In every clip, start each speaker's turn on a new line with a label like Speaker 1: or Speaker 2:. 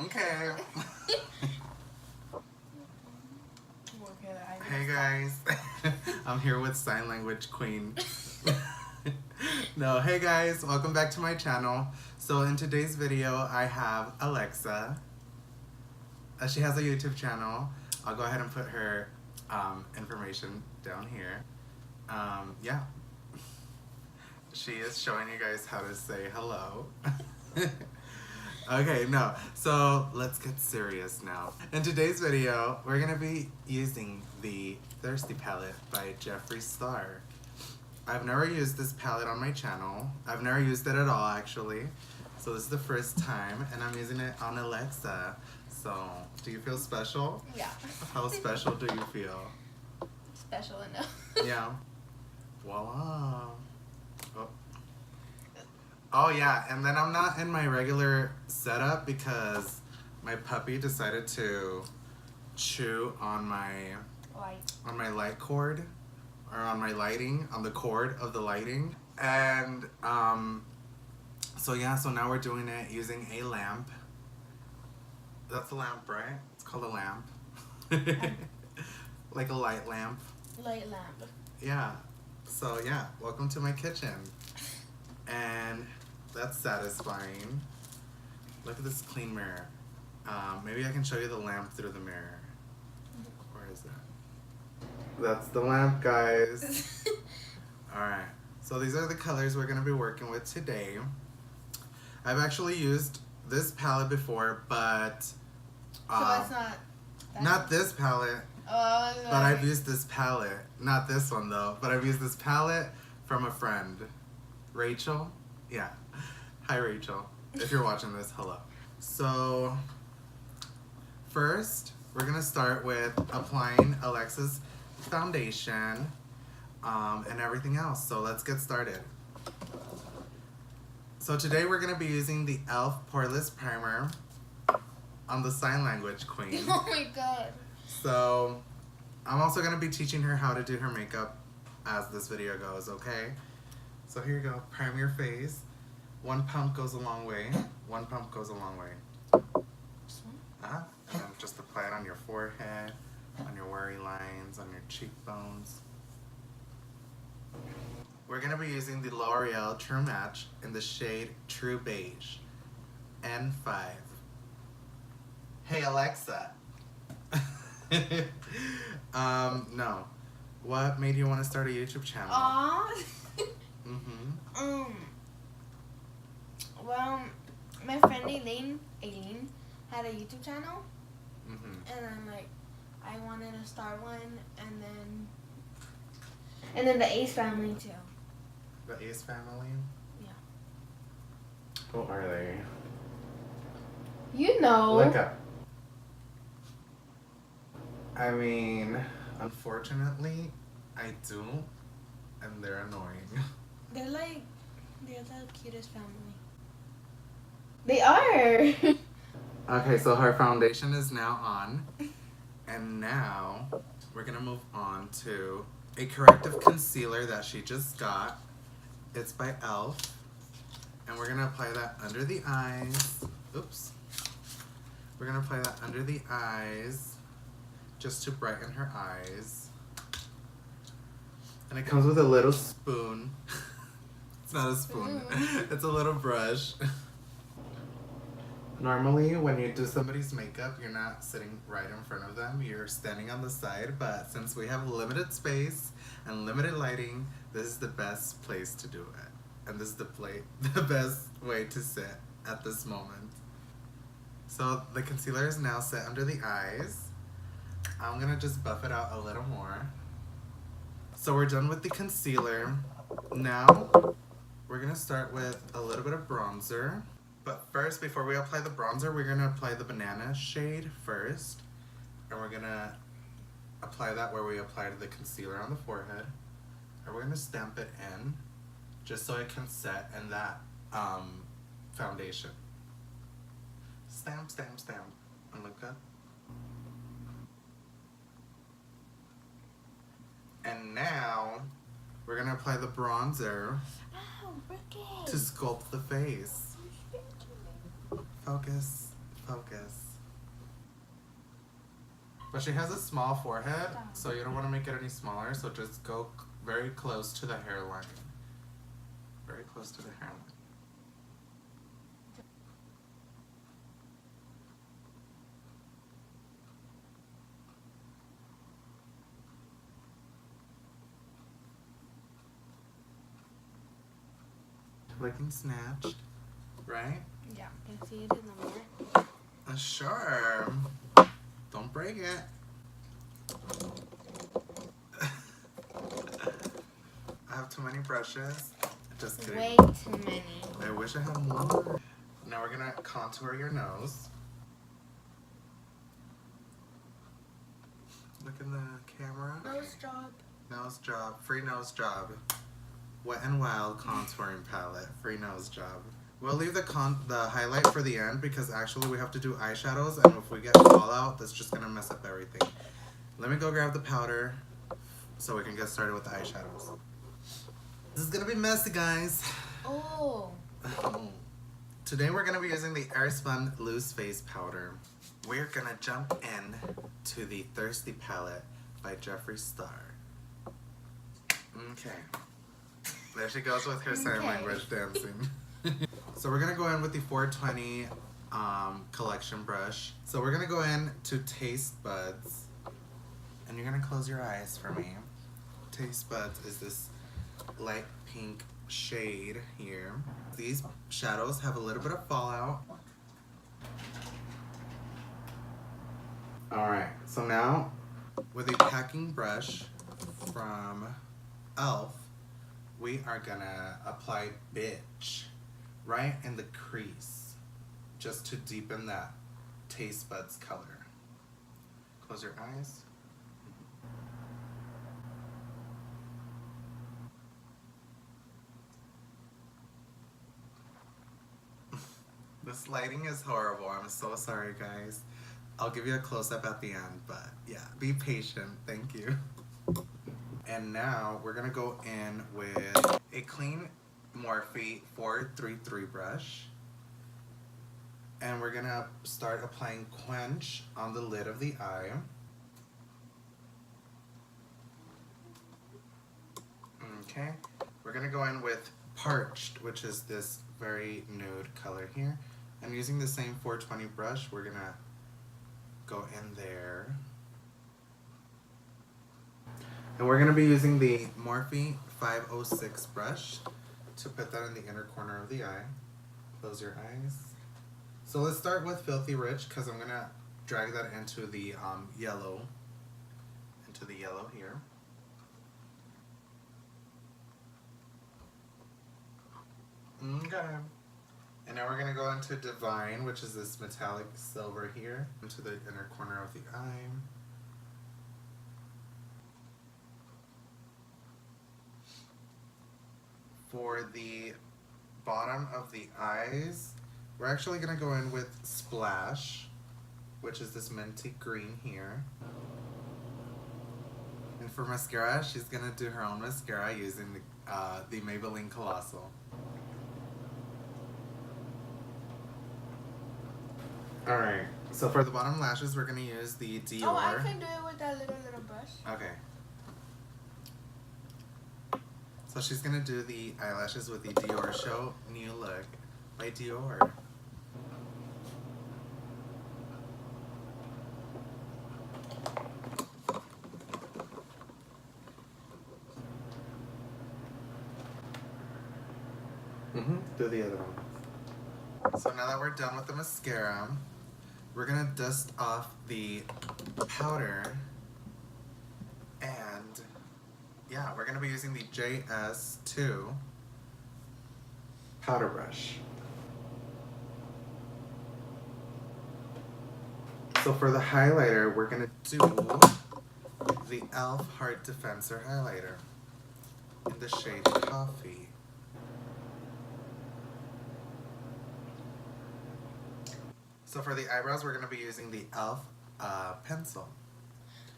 Speaker 1: Okay. Hey guys, I'm here with Sign Language Queen. No, hey guys, welcome back to my channel. So in today's video, I have Alexa. She has a YouTube channel. I'll go ahead and put her information down here. Yeah. She is showing you guys how to say hello. Okay, no. So let's get serious now. In today's video, we're gonna be using the Thirsty palette by Jeffree Star. I've never used this palette on my channel. I've never used it at all, actually. So this is the first time, and I'm using it on Alexa. So, do you feel special?
Speaker 2: Yeah.
Speaker 1: How special do you feel?
Speaker 2: Special enough.
Speaker 1: Yeah. Voila. Oh. Oh yeah, and then I'm not in my regular setup because my puppy decided to chew on my light cord, or on my lighting, on the cord of the lighting. And so yeah, so now we're doing it using a lamp. That's a lamp, right? It's called a lamp. Like a light lamp.
Speaker 2: Light lamp.
Speaker 1: Yeah. So yeah, welcome to my kitchen. And that's satisfying. Look at this clean mirror. Maybe I can show you the lamp through the mirror. Where is that? That's the lamp, guys. Alright, so these are the colors we're going to be working with today. I've actually used this palette before, but
Speaker 2: so it's
Speaker 1: not this palette.
Speaker 2: Oh, no.
Speaker 1: But I've used this palette. Not this one though, but I've used this palette from a friend. Rachel? Yeah. Hi Rachel. If you're watching this, hello. So first, we're gonna start with applying Alexa's foundation and everything else. So let's get started. So today we're gonna be using the e.l.f. Poreless Primer on the Sign Language Queen.
Speaker 2: Oh my god.
Speaker 1: So I'm also gonna be teaching her how to do her makeup as this video goes, okay? So here you go, prime your face. One pump goes a long way. One pump goes a long way. And just apply it on your forehead, on your worry lines, on your cheekbones. We're gonna be using the L'Oreal True Match in the shade True Beige, N5. Hey Alexa. No. What made you want to start a YouTube channel?
Speaker 2: Well, my friend Aileen had a YouTube channel, and then I wanted to start one, and then the Ace family too.
Speaker 1: The Ace family?
Speaker 2: Yeah.
Speaker 1: Who are they?
Speaker 2: You know.
Speaker 1: Look up. I mean, unfortunately, I do, and they're annoying.
Speaker 2: They're the cutest family. They are.
Speaker 1: Okay, so her foundation is now on, and now we're gonna move on to a corrective concealer that she just got. It's by e.l.f. and we're gonna apply that under the eyes. Oops. We're gonna apply that under the eyes just to brighten her eyes. And it comes with a little spoon. It's not a spoon. It's a little brush. Normally, when you do somebody's makeup, you're not sitting right in front of them. You're standing on the side. But since we have limited space and limited lighting, this is the best place to do it. And this is the best way to sit at this moment. So the concealer is now set under the eyes. I'm gonna just buff it out a little more. So we're done with the concealer. Now, we're gonna start with a little bit of bronzer. But first, before we apply the bronzer, we're gonna apply the banana shade first. And we're gonna apply that where we applied the concealer on the forehead. And we're gonna stamp it in, just so it can set in that foundation. Stamp, stamp, stamp. And look good. And now, we're gonna apply the bronzer to sculpt the face. Focus. Focus. But she has a small forehead, so you don't want to make it any smaller, so just go very close to the hairline. Very close to the hairline. Looking snatched, right?
Speaker 2: Yeah, can see it in the mirror.
Speaker 1: Sure. Don't break it. I have too many brushes. Just kidding.
Speaker 2: Way too many.
Speaker 1: I wish I had more. Now we're gonna contour your nose. Look in the camera.
Speaker 2: Nose job.
Speaker 1: Nose job. Free nose job. Wet n Wild contouring palette. Free nose job. We'll leave the highlight for the end because actually we have to do eyeshadows, and if we get fallout, that's just gonna mess up everything. Let me go grab the powder so we can get started with the eyeshadows. This is gonna be messy, guys.
Speaker 2: Oh.
Speaker 1: Today we're gonna be using the Airspun Loose Face Powder. We're gonna jump in to the Thirsty palette by Jeffree Star. Okay. There she goes with her sign language dancing. So we're gonna go in with the 420 collection brush. So we're gonna go in to Taste Buds. And you're gonna close your eyes for me. Taste Buds is this light pink shade here. These shadows have a little bit of fallout. Alright, so now with a packing brush from e.l.f., we are gonna apply Bitch right in the crease just to deepen that Taste Buds color. Close your eyes. This lighting is horrible. I'm so sorry, guys. I'll give you a close-up at the end, but yeah, be patient. Thank you. And now we're gonna go in with a clean Morphe 433 brush. And we're gonna start applying Quench on the lid of the eye. Okay, we're gonna go in with Parched, which is this very nude color here. And using the same 420 brush, we're gonna go in there. And we're gonna be using the Morphe 506 brush to put that in the inner corner of the eye. Close your eyes. So let's start with Filthy Rich, because I'm gonna drag that into the yellow here. Okay. And now we're gonna go into Divine, which is this metallic silver here, into the inner corner of the eye. For the bottom of the eyes, we're actually gonna go in with Splash, which is this minty green here. And for mascara, she's gonna do her own mascara using the Maybelline Colossal. Alright, so for the bottom lashes, we're gonna use the Dior.
Speaker 2: Oh, I can do it with that little brush.
Speaker 1: Okay. So she's gonna do the eyelashes with the Dior Show New Look by Dior. Do the other one. So now that we're done with the mascara, we're gonna dust off the powder, and yeah, we're gonna be using the JS2 powder brush. So for the highlighter, we're gonna do the e.l.f. Heart Defensor highlighter in the shade Coffee. So for the eyebrows, we're gonna be using the e.l.f. Pencil.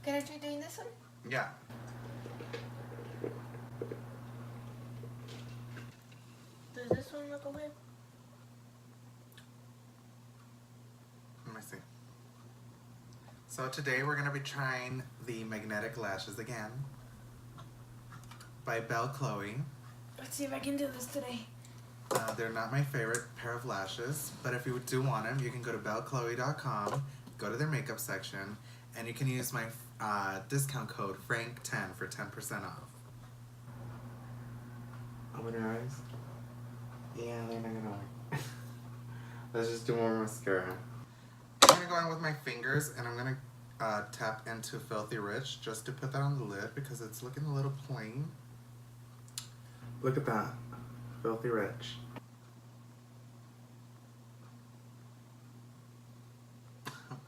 Speaker 2: Can I try doing this one?
Speaker 1: Yeah.
Speaker 2: Does this one look okay?
Speaker 1: So today we're going to be trying the magnetic lashes again by Belle Chloe.
Speaker 2: Let's see if I can do this today.
Speaker 1: They're not my favorite pair of lashes, but if you do want them, you can go to bellechloe.com, go to their makeup section, and you can use my discount code FRANK10 for 10% off. Open your eyes. Yeah, they're not gonna work. Let's just do more mascara. I'm gonna go in with my fingers, and I'm gonna tap into Filthy Rich just to put that on the lid because it's looking a little plain. Look at that. Filthy Rich.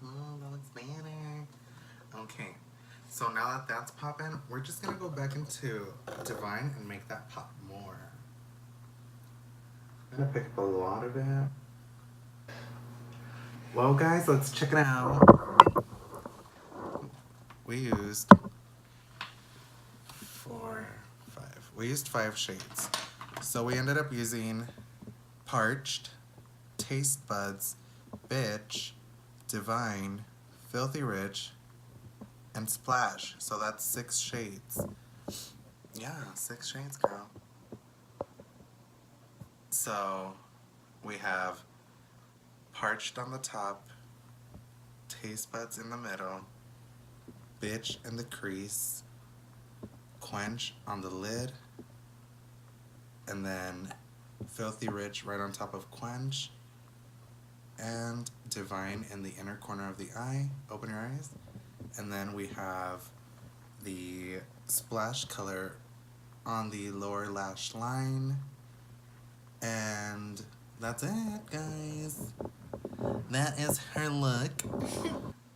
Speaker 1: Oh, that looks better. Okay, so now that that's popping, we're just gonna go back into Divine and make that pop more. I'm gonna pick up a lot of it. Well, guys, let's check it out. We used We used 5 shades. So we ended up using Parched, Taste Buds, Bitch, Divine, Filthy Rich, and Splash. So that's 6 shades. Yeah, 6 shades, girl. So we have Parched on the top, Taste Buds in the middle, Bitch in the crease, Quench on the lid, and then Filthy Rich right on top of Quench, and Divine in the inner corner of the eye. Open your eyes. And then we have the Splash color on the lower lash line. And that's it, guys. That is her look.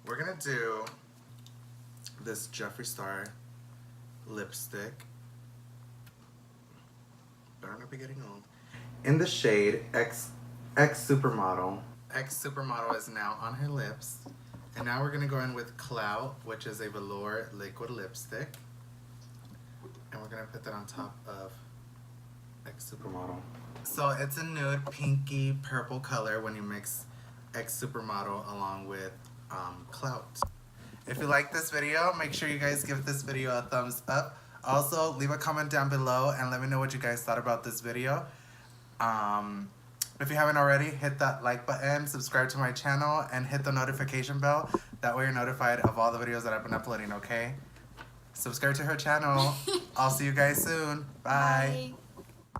Speaker 1: We're gonna do this Jeffree Star lipstick. Better not be getting old. In the shade X Supermodel. X Supermodel is now on her lips. And now we're gonna go in with Clout, which is a velour liquid lipstick. And we're gonna put that on top of X Supermodel. So it's a nude pinky purple color when you mix X Supermodel along with Clout. If you like this video, make sure you guys give this video a thumbs up. Also, leave a comment down below and let me know what you guys thought about this video. If you haven't already, hit that like button, subscribe to my channel, and hit the notification bell. That way you're notified of all the videos that I've been uploading, okay? Subscribe to her channel. I'll see you guys soon. Bye.
Speaker 2: Bye.